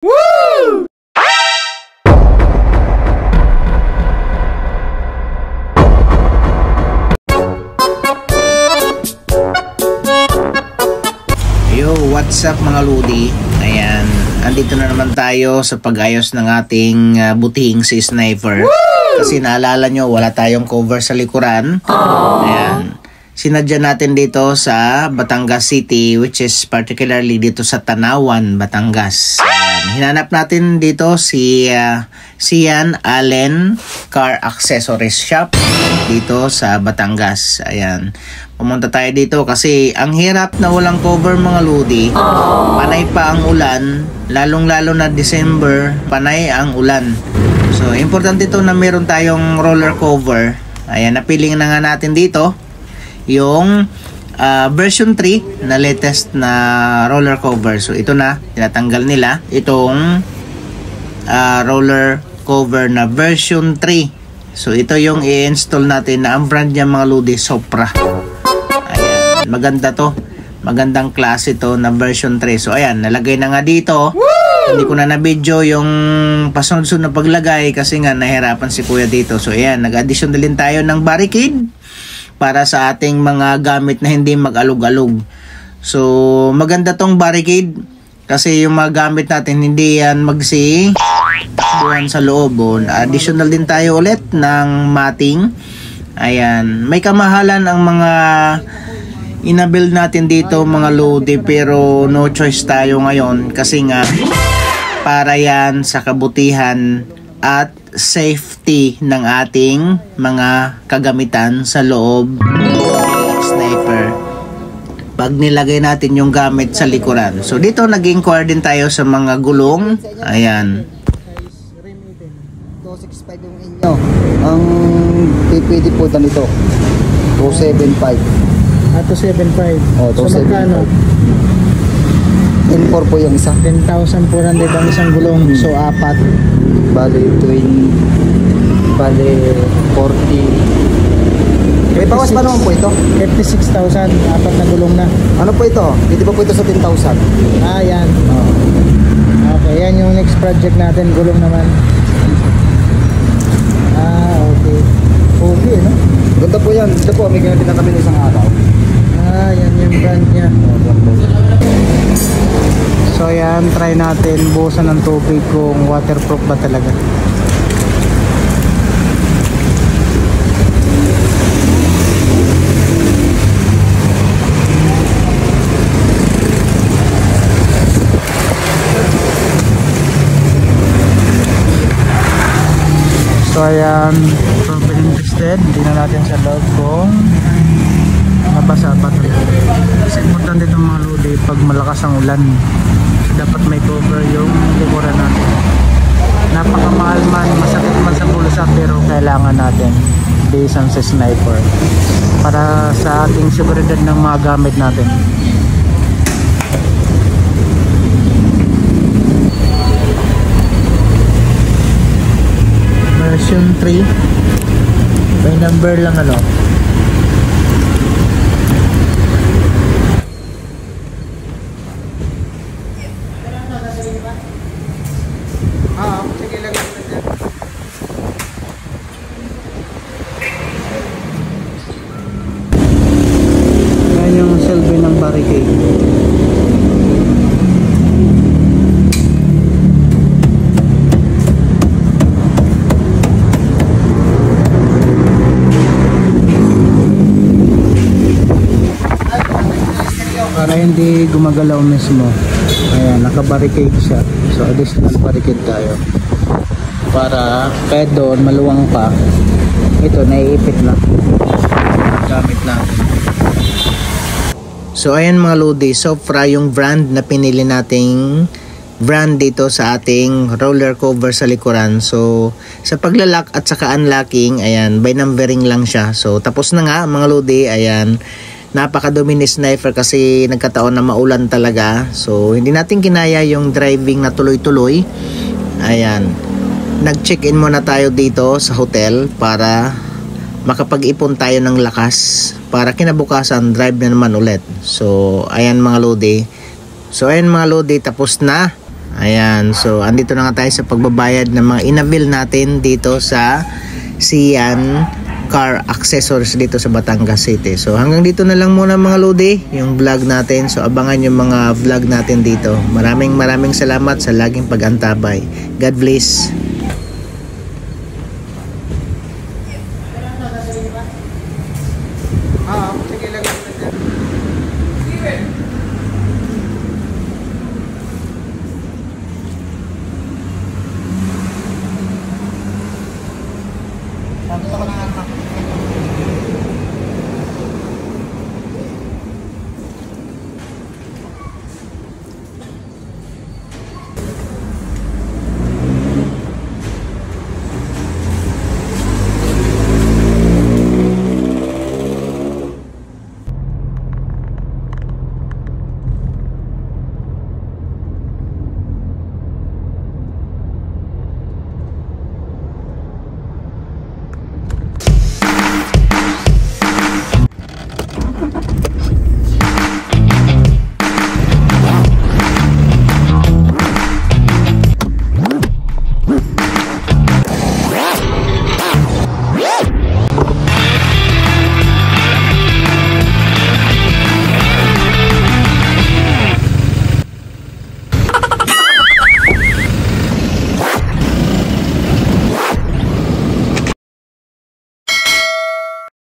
Woo! Yo, what's up mga Lodi? Ayan, andito na naman tayo sa pag-ayos ng ating butihing si Sniper. Woo! Kasi naalala nyo, wala tayong cover sa likuran. Ayan, sinadya natin dito sa Batangas City, which is particularly dito sa Tanawan, Batangas. Ayan, hinanap natin dito si Sian Allen Car Accessories Shop dito sa Batangas. Ayan, pumunta tayo dito kasi ang hirap na walang cover mga Lodi. Panay pa ang ulan, lalong-lalo na December, panay ang ulan. So, importante ito na meron tayong roller cover. Ayan, napiling na nga natin dito yung version 3 na latest na roller cover. So, ito na, tinatanggal nila itong roller cover na version 3. So, ito yung i-install natin na ang brand niya mga Lodi, Sopra. Ayan, maganda to. Magandang klase to na version 3. So, ayan, nalagay na nga dito. Woo! Hindi ko na na-video yung pasunod-sunod na paglagay kasi nga nahirapan si Kuya dito. So, ayan, nag-addition din tayo ng barricade para sa ating mga gamit na hindi mag-alog-alog. So, maganda tong barricade kasi yung mga gamit natin hindi yan takbuhan sa loob. Additional din tayo ulit ng matting. Ayan, may kamahalan ang mga inabuild natin dito mga Lodi, pero no choice tayo ngayon kasi nga para yan sa kabutihan at safety ng ating mga kagamitan sa loob Sniper pag nilagay natin yung gamit sa likuran. So dito nag-inquire din tayo sa mga gulong. Ayan, 265 yung inyo. Ang PPD po nito 275. 275. Oh, 275. So magkano? N4 po yung isa. 10,400 ang isang gulong. So apat. Bali 40. May bawas pa naman po ito. 56,000. Apat na gulong na. Ano po ito? Hindi ba po ito sa 10,000? Yan. Okay, yan yung next project natin. Gulong naman. Okay. Okay, no? Ganda po yan. Ito po, may ganyan na kami isang araw. Yan yung brand niya. So yan, try natin buhusan ng tubig kung waterproof ba talaga. So ayan, problem tested. Tingnan natin sa loob kung mabasa ba talaga. Kasi importante itong mga Lodi pag malakas ang ulan. So dapat may cover yung likuran natin. Napakamahal man, masakit man sa bulsa, pero kailangan natin based on sa Sniper para sa ating seguridad ng mga gamit natin. Version 3 may number lang ano. Sige lang. Yan yung silbi ng barricade. Para hindi gumagalaw mismo. Ayan, naka-barricade siya. So additional barricade tayo para kahit doon maluwang pa, ito naiipit na gamit natin. So ayan mga Lodi, Sopra yung brand na pinili nating brand dito sa ating roller cover sa likuran. So sa paglalak at saka unlocking, ayan, by numbering lang siya. So tapos na nga mga Lodi. Ayan, napakadumi ni Sniper kasi nagkataon na maulan talaga. So hindi natin kinaya yung driving na tuloy-tuloy. Ayan, nag-check-in muna tayo dito sa hotel para makapag-ipon tayo ng lakas para kinabukasan drive na naman ulit. So ayan mga Lodi. So ayan mga Lodi, tapos na Ayan, so andito na nga tayo sa pagbabayad ng mga inabil natin dito sa Sian Car Accessories dito sa Batangas City. So hanggang dito na lang muna mga lodi, yung vlog natin. So abangan yung mga vlog natin dito. Maraming salamat sa laging pag-antabay. God bless.